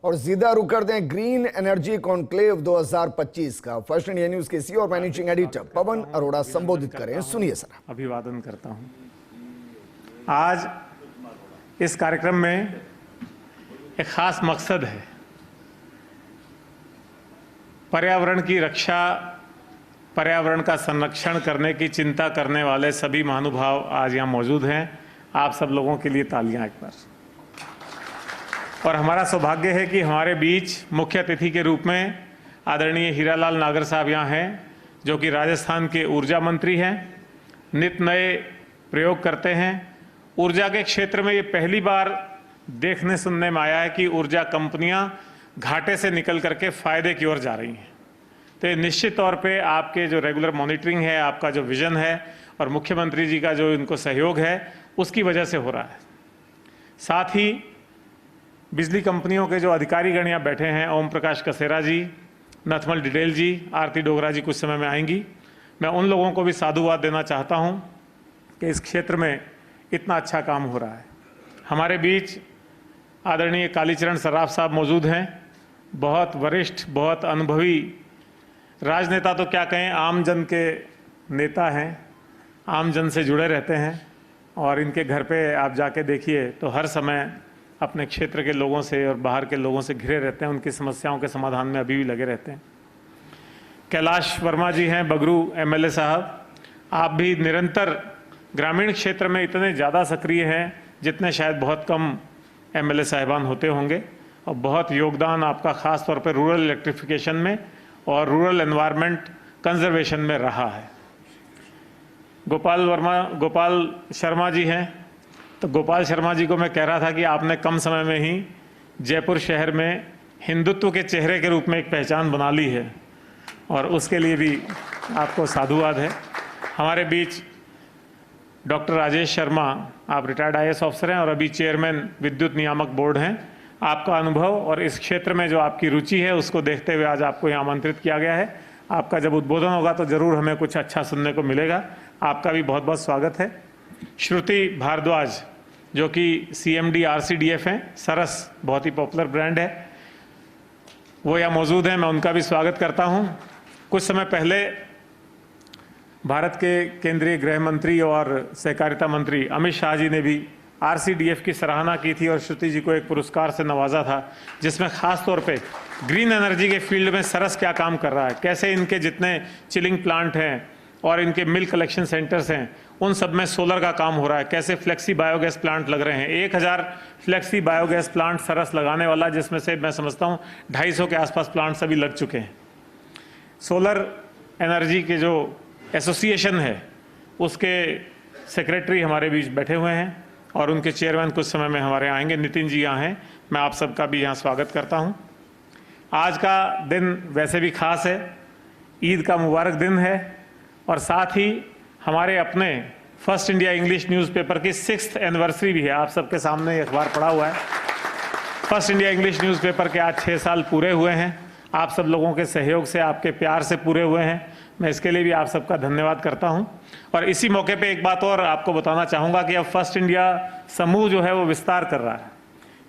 और सीधा रुक करते हैं ग्रीन एनर्जी कॉन्क्लेव 2025 का। फर्स्ट इंडिया न्यूज के सीईओ और मैनेजिंग एडिटर पवन अरोड़ा संबोधित करें, सुनिए सर। अभिवादन करता हूं। आज इस कार्यक्रम में एक खास मकसद है। पर्यावरण की रक्षा, पर्यावरण का संरक्षण करने की चिंता करने वाले सभी महानुभाव आज यहाँ मौजूद हैं। आप सब लोगों के लिए तालियां एक बार। और हमारा सौभाग्य है कि हमारे बीच मुख्य अतिथि के रूप में आदरणीय हीरालाल नागर साहब यहाँ हैं, जो कि राजस्थान के ऊर्जा मंत्री हैं, नित नए प्रयोग करते हैं। ऊर्जा के क्षेत्र में ये पहली बार देखने सुनने में आया है कि ऊर्जा कंपनियां घाटे से निकल करके फायदे की ओर जा रही हैं। तो ये निश्चित तौर पे आपके जो रेगुलर मॉनिटरिंग है, आपका जो विजन है और मुख्यमंत्री जी का जो इनको सहयोग है, उसकी वजह से हो रहा है। साथ ही बिजली कंपनियों के जो अधिकारीगण यहाँ बैठे हैं, ओम प्रकाश कसेरा जी, नथमल डिडेल जी, आरती डोगरा जी कुछ समय में आएंगी। मैं उन लोगों को भी साधुवाद देना चाहता हूँ कि इस क्षेत्र में इतना अच्छा काम हो रहा है। हमारे बीच आदरणीय कालीचरण सराफ साहब मौजूद हैं, बहुत वरिष्ठ, बहुत अनुभवी राजनेता, तो क्या कहें, आम जन के नेता हैं, आम जन से जुड़े रहते हैं। और इनके घर पे आप जाके देखिए तो हर समय अपने क्षेत्र के लोगों से और बाहर के लोगों से घिरे रहते हैं, उनकी समस्याओं के समाधान में अभी भी लगे रहते हैं। कैलाश वर्मा जी हैं, बगरू एमएलए साहब, आप भी निरंतर ग्रामीण क्षेत्र में इतने ज़्यादा सक्रिय हैं जितने शायद बहुत कम एमएलए साहिबान होते होंगे, और बहुत योगदान आपका खास तौर पर रूरल इलेक्ट्रिफिकेशन में और रूरल एनवायरनमेंट कंजर्वेशन में रहा है। गोपाल शर्मा जी हैं, तो गोपाल शर्मा जी को मैं कह रहा था कि आपने कम समय में ही जयपुर शहर में हिंदुत्व के चेहरे के रूप में एक पहचान बना ली है, और उसके लिए भी आपको साधुवाद है। हमारे बीच डॉक्टर राजेश शर्मा, आप रिटायर्ड आईएएस ऑफिसर हैं और अभी चेयरमैन विद्युत नियामक बोर्ड हैं। आपका अनुभव और इस क्षेत्र में जो आपकी रुचि है, उसको देखते हुए आज आपको यहाँ आमंत्रित किया गया है। आपका जब उद्बोधन होगा तो ज़रूर हमें कुछ अच्छा सुनने को मिलेगा। आपका भी बहुत बहुत स्वागत है। श्रुति भारद्वाज, जो कि CMD RCDF हैं, सरस बहुत ही पॉपुलर ब्रांड है, वो यहाँ मौजूद हैं, मैं उनका भी स्वागत करता हूँ। कुछ समय पहले भारत के केंद्रीय गृह मंत्री और सहकारिता मंत्री अमित शाह जी ने भी RCDF की सराहना की थी और श्रुति जी को एक पुरस्कार से नवाजा था, जिसमें खास तौर पे ग्रीन एनर्जी के फील्ड में सरस क्या काम कर रहा है, कैसे इनके जितने चिलिंग प्लांट हैं और इनके मिल्क कलेक्शन सेंटर्स हैं, उन सब में सोलर का काम हो रहा है, कैसे फ्लेक्सी बायोगैस प्लांट लग रहे हैं। 1000 फ्लेक्सी बायोगैस प्लांट सरस लगाने वाला, जिसमें से मैं समझता हूँ 250 के आसपास प्लांट्स अभी लग चुके हैं। सोलर एनर्जी के जो एसोसिएशन है, उसके सेक्रेटरी हमारे बीच बैठे हुए हैं और उनके चेयरमैन कुछ समय में हमारे आएंगे। नितिन जी यहाँ हैं, मैं आप सबका भी यहाँ स्वागत करता हूँ। आज का दिन वैसे भी खास है, ईद का मुबारक दिन है, और साथ ही हमारे अपने फर्स्ट इंडिया इंग्लिश न्यूज़पेपर की 6th एनिवर्सरी भी है। आप सबके सामने ये अखबार पड़ा हुआ है। फर्स्ट इंडिया इंग्लिश न्यूज़पेपर के आज 6 साल पूरे हुए हैं। आप सब लोगों के सहयोग से, आपके प्यार से पूरे हुए हैं। मैं इसके लिए भी आप सबका धन्यवाद करता हूं। और इसी मौके पे एक बात और आपको बताना चाहूँगा कि अब फर्स्ट इंडिया समूह जो है वो विस्तार कर रहा है।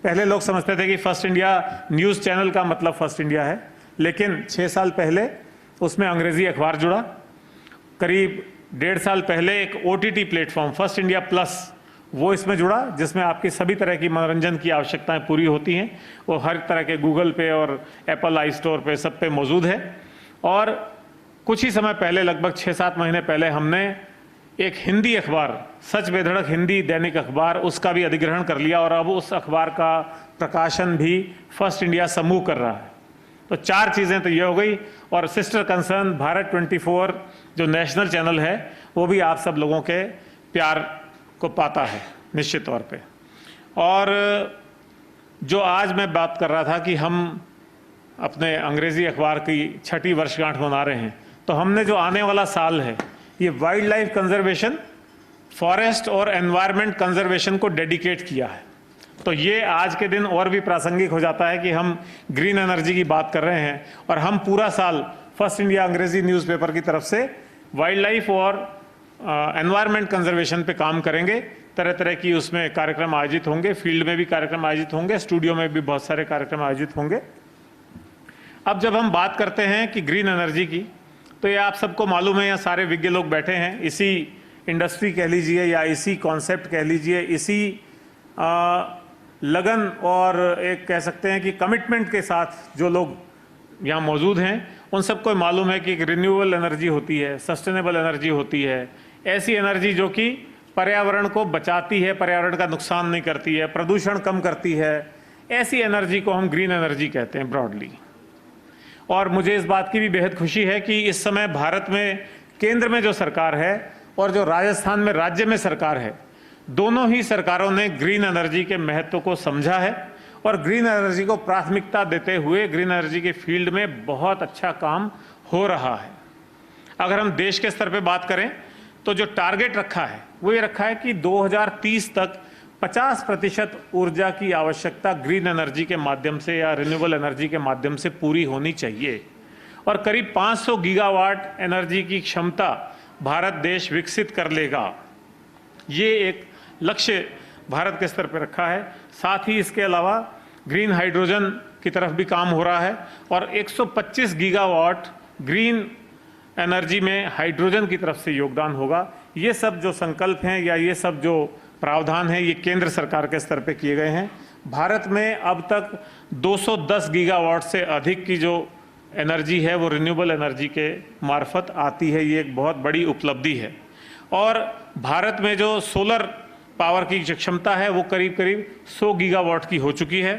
पहले लोग समझते थे कि फर्स्ट इंडिया न्यूज़ चैनल का मतलब फर्स्ट इंडिया है, लेकिन 6 साल पहले उसमें अंग्रेजी अखबार जुड़ा। करीब 1.5 साल पहले एक OTT platform first India plus, वो इसमें जुड़ा, जिसमें आपकी सभी तरह की मनोरंजन की आवश्यकताएं पूरी होती हैं। वो हर तरह के गूगल पे और एप्पल आई स्टोर पे, सब पे मौजूद है। और कुछ ही समय पहले, लगभग 6-7 महीने पहले, हमने एक हिंदी अखबार, सच बेधड़क हिंदी दैनिक अखबार, उसका भी अधिग्रहण कर लिया और अब उस अखबार का प्रकाशन भी फर्स्ट इंडिया समूह कर रहा है। तो 4 चीज़ें तो ये हो गई। और सिस्टर कंसर्न भारत 24 जो नेशनल चैनल है, वो भी आप सब लोगों के प्यार को पाता है निश्चित तौर पे। और जो आज मैं बात कर रहा था कि हम अपने अंग्रेजी अखबार की 6ठी वर्षगांठ मना रहे हैं, तो हमने जो आने वाला साल है, ये वाइल्ड लाइफ कंजर्वेशन, फॉरेस्ट और एनवायरनमेंट कंजर्वेशन को डेडिकेट किया है। तो ये आज के दिन और भी प्रासंगिक हो जाता है कि हम ग्रीन एनर्जी की बात कर रहे हैं और हम पूरा साल फर्स्ट इंडिया अंग्रेजी न्यूज़पेपर की तरफ से वाइल्ड लाइफ और एनवायरनमेंट कंजर्वेशन पे काम करेंगे, तरह तरह की उसमें कार्यक्रम आयोजित होंगे, फील्ड में भी कार्यक्रम आयोजित होंगे, स्टूडियो में भी बहुत सारे कार्यक्रम आयोजित होंगे। अब जब हम बात करते हैं कि ग्रीन एनर्जी की, तो ये आप सबको मालूम है, यहाँ सारे विज्ञ लोग बैठे हैं, इसी इंडस्ट्री कह लीजिए या इसी कॉन्सेप्ट कह लीजिए, इसी लगन और एक कह सकते हैं कि कमिटमेंट के साथ जो लोग यहाँ मौजूद हैं, उन सबको मालूम है कि एक रिन्यूएबल एनर्जी होती है, सस्टेनेबल एनर्जी होती है, ऐसी एनर्जी जो कि पर्यावरण को बचाती है, पर्यावरण का नुकसान नहीं करती है, प्रदूषण कम करती है, ऐसी एनर्जी को हम ग्रीन एनर्जी कहते हैं ब्रॉडली। और मुझे इस बात की भी बेहद खुशी है कि इस समय भारत में केंद्र में जो सरकार है और जो राजस्थान में राज्य में सरकार है, दोनों ही सरकारों ने ग्रीन एनर्जी के महत्व को समझा है और ग्रीन एनर्जी को प्राथमिकता देते हुए ग्रीन एनर्जी के फील्ड में बहुत अच्छा काम हो रहा है। अगर हम देश के स्तर पे बात करें तो जो टारगेट रखा है वो ये रखा है कि 2030 तक 50% ऊर्जा की आवश्यकता ग्रीन एनर्जी के माध्यम से या रिन्यूएबल एनर्जी के माध्यम से पूरी होनी चाहिए और करीब 500 गीगावाट एनर्जी की क्षमता भारत देश विकसित कर लेगा। ये एक लक्ष्य भारत के स्तर पर रखा है। साथ ही इसके अलावा ग्रीन हाइड्रोजन की तरफ भी काम हो रहा है और 125 गीगावाट ग्रीन एनर्जी में हाइड्रोजन की तरफ से योगदान होगा। ये सब जो संकल्प हैं या ये सब जो प्रावधान हैं, ये केंद्र सरकार के स्तर पे किए गए हैं। भारत में अब तक 210 गीगावाट से अधिक की जो एनर्जी है वो रिन्यूएबल एनर्जी के मार्फत आती है। ये एक बहुत बड़ी उपलब्धि है। और भारत में जो सोलर पावर की क्षमता है वो करीब करीब 100 गीगावाट की हो चुकी है।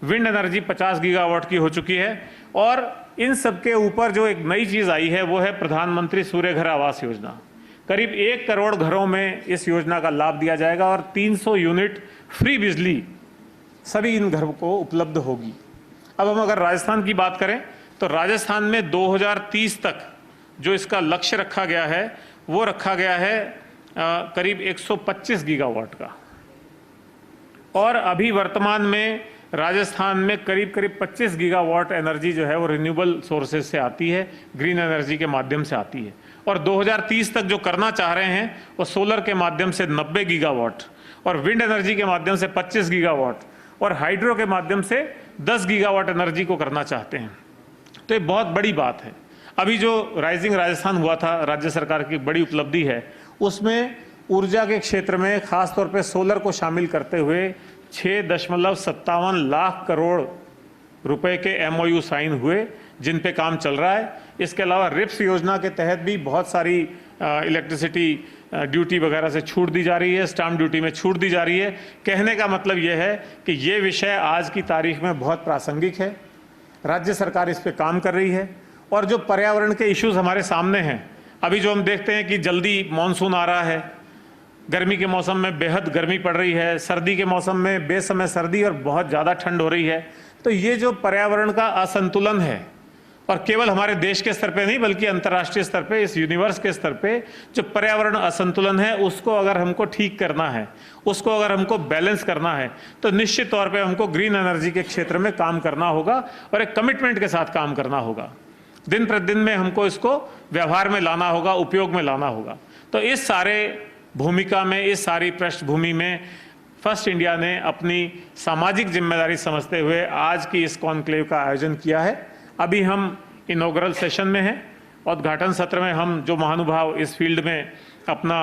विंड एनर्जी 50 गीगावाट की हो चुकी है। और इन सब के ऊपर जो एक नई चीज़ आई है वो है प्रधानमंत्री सूर्य घर आवास योजना। करीब 1 करोड़ घरों में इस योजना का लाभ दिया जाएगा और 300 यूनिट फ्री बिजली सभी इन घरों को उपलब्ध होगी। अब हम अगर राजस्थान की बात करें तो राजस्थान में 2030 तक जो इसका लक्ष्य रखा गया है वो रखा गया है करीब 125 गीगावाट का। और अभी वर्तमान में राजस्थान में करीब 25 गीगावाट एनर्जी जो है वो रिन्यूएबल सोर्सेज से आती है, ग्रीन एनर्जी के माध्यम से आती है। और 2030 तक जो करना चाह रहे हैं वो सोलर के माध्यम से 90 गीगावाट और विंड एनर्जी के माध्यम से 25 गीगावाट और हाइड्रो के माध्यम से 10 गीगावाट एनर्जी को करना चाहते हैं। तो ये बहुत बड़ी बात है। अभी जो राइजिंग राजस्थान हुआ था, राज्य सरकार की बड़ी उपलब्धि है, उसमें ऊर्जा के क्षेत्र में खास तौर पे सोलर को शामिल करते हुए 6.57 लाख करोड़ रुपए के MOU साइन हुए जिन पे काम चल रहा है। इसके अलावा रिप्स योजना के तहत भी बहुत सारी इलेक्ट्रिसिटी ड्यूटी वगैरह से छूट दी जा रही है, स्टाम्प ड्यूटी में छूट दी जा रही है। कहने का मतलब यह है कि ये विषय आज की तारीख में बहुत प्रासंगिक है। राज्य सरकार इस पे काम कर रही है। और जो पर्यावरण के इश्यूज हमारे सामने हैं, अभी जो हम देखते हैं कि जल्दी मानसून आ रहा है, गर्मी के मौसम में बेहद गर्मी पड़ रही है, सर्दी के मौसम में बेसमय सर्दी और बहुत ज़्यादा ठंड हो रही है। तो ये जो पर्यावरण का असंतुलन है, और केवल हमारे देश के स्तर पे नहीं बल्कि अंतर्राष्ट्रीय स्तर पे, इस यूनिवर्स के स्तर पे जो पर्यावरण असंतुलन है, उसको अगर हमको ठीक करना है, उसको अगर हमको बैलेंस करना है, तो निश्चित तौर पे हमको ग्रीन एनर्जी के क्षेत्र में काम करना होगा और एक कमिटमेंट के साथ काम करना होगा। दिन प्रतिदिन में हमको इसको व्यवहार में लाना होगा, उपयोग में लाना होगा। तो इस सारे भूमिका में, इस सारी पृष्ठभूमि में फर्स्ट इंडिया ने अपनी सामाजिक जिम्मेदारी समझते हुए आज की इस कॉन्क्लेव का आयोजन किया है। अभी हम इनॉग्रल सेशन में हैं। उद्घाटन सत्र में हम जो महानुभाव इस फील्ड में अपना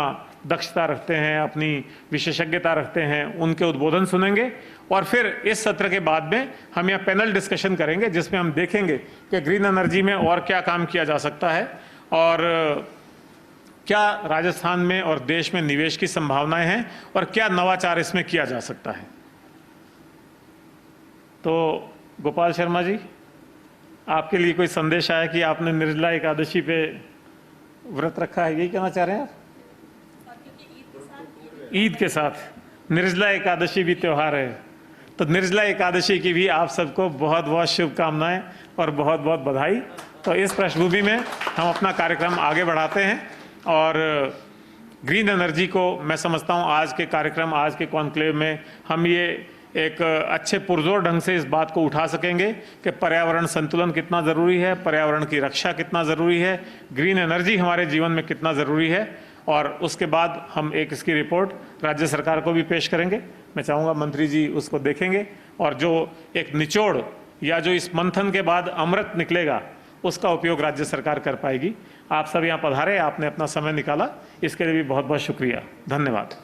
दक्षता रखते हैं, अपनी विशेषज्ञता रखते हैं, उनके उद्बोधन सुनेंगे और फिर इस सत्र के बाद में हम यहाँ पैनल डिस्कशन करेंगे जिसमें हम देखेंगे कि ग्रीन एनर्जी में और क्या काम किया जा सकता है और क्या राजस्थान में और देश में निवेश की संभावनाएं हैं और क्या नवाचार इसमें किया जा सकता है। तो गोपाल शर्मा जी, आपके लिए कोई संदेश आया कि आपने निर्जला एकादशी पे व्रत रखा है, यही कहना चाह रहे हैं आप? ईद के साथ निर्जला एकादशी भी त्यौहार है, तो निर्जला एकादशी की भी आप सबको बहुत बहुत शुभकामनाएं और बहुत बहुत बधाई। तो इस पृष्ठभूमि में हम अपना कार्यक्रम आगे बढ़ाते हैं और ग्रीन एनर्जी को मैं समझता हूं आज के कार्यक्रम, आज के कॉन्क्लेव में हम ये एक अच्छे पुरजोर ढंग से इस बात को उठा सकेंगे कि पर्यावरण संतुलन कितना ज़रूरी है, पर्यावरण की रक्षा कितना ज़रूरी है, ग्रीन एनर्जी हमारे जीवन में कितना ज़रूरी है और उसके बाद हम एक इसकी रिपोर्ट राज्य सरकार को भी पेश करेंगे। मैं चाहूँगा मंत्री जी उसको देखेंगे और जो एक निचोड़ या जो इस मंथन के बाद अमृत निकलेगा उसका उपयोग राज्य सरकार कर पाएगी। आप सब यहाँ पधारे, आपने अपना समय निकाला, इसके लिए भी बहुत बहुत शुक्रिया, धन्यवाद।